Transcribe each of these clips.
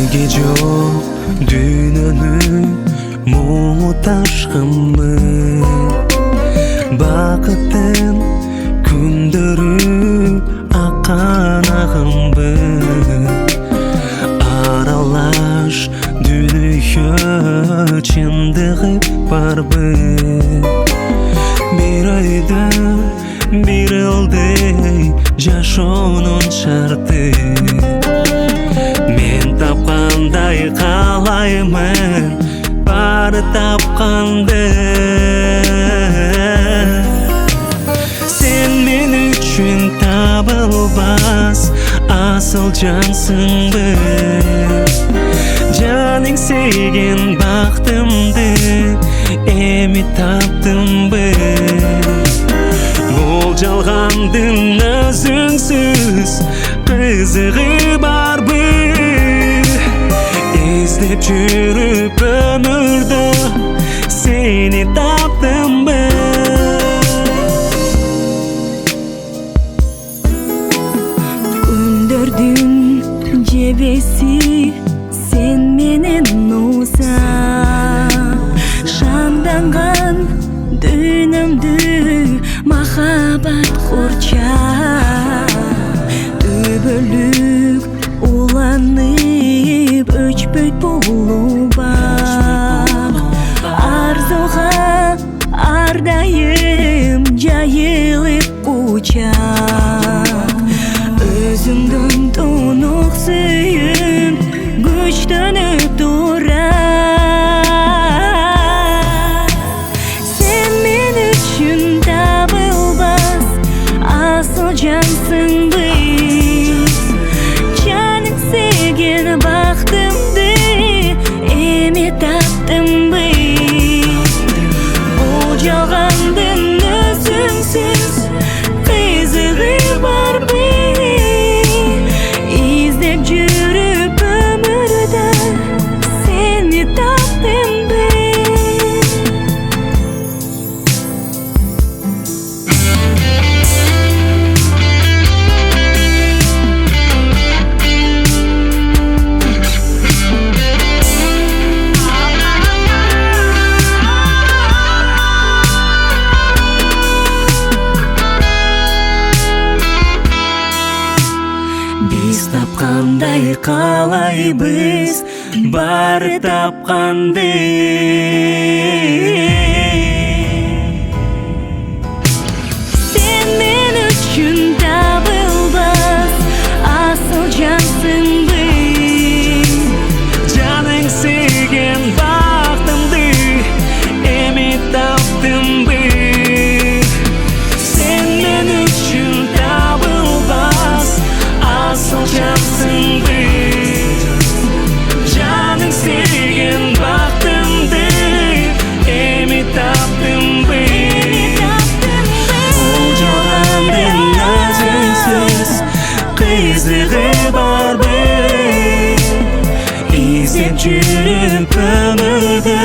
жоқ дүйнөнүн мұңы ташқынмы, бақыттың күндөрү аккан агымбы, аралаш дүнүйө чындыгы барбы. Бир айда бир ылдый жашоонун шарты, мен тапкандай каалаймын баары тапканды. Сен мен үчүн табылбас асыл жансыңбы, жаның сейген бактымды эми таптымбы. Бул жалгандын өзүңсүз кызыгы барбы, издеп жүрүп өмүрдө сени таптымбы. Күндөрдүн жебеси сен менен уузап, шамданган дүйнөмдү махаббат курчап, түбөлүк уланып өчпөйт булубак, арзуга ар дайым жайылып учак. Өзүңдөн тунук сүйүм күчтөнүп турат. Сен мен үчүн табылбас асыл жансыңбы, жаның сейген бактымды эми таптымбы. Бул жалгандын өзүңсүз кызыгы барбы, издеп жүрүп өмүрдө сени таптымбы. Биз тапкандай каалайбыз баары тапканды. Сен мен үчүн табылбас асыл жансыңбы, жаның сейген бактымды эми таптымбы. Сен мен үчүн табылбас асыл жансыңбы, жаның сейген бактымды эми таптымбы. Бул жалгандын өзүңсүз кызыгы барбы, издеп жүрүп өмүрдө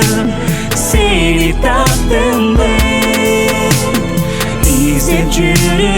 сени таптымбы, издеп жүрүп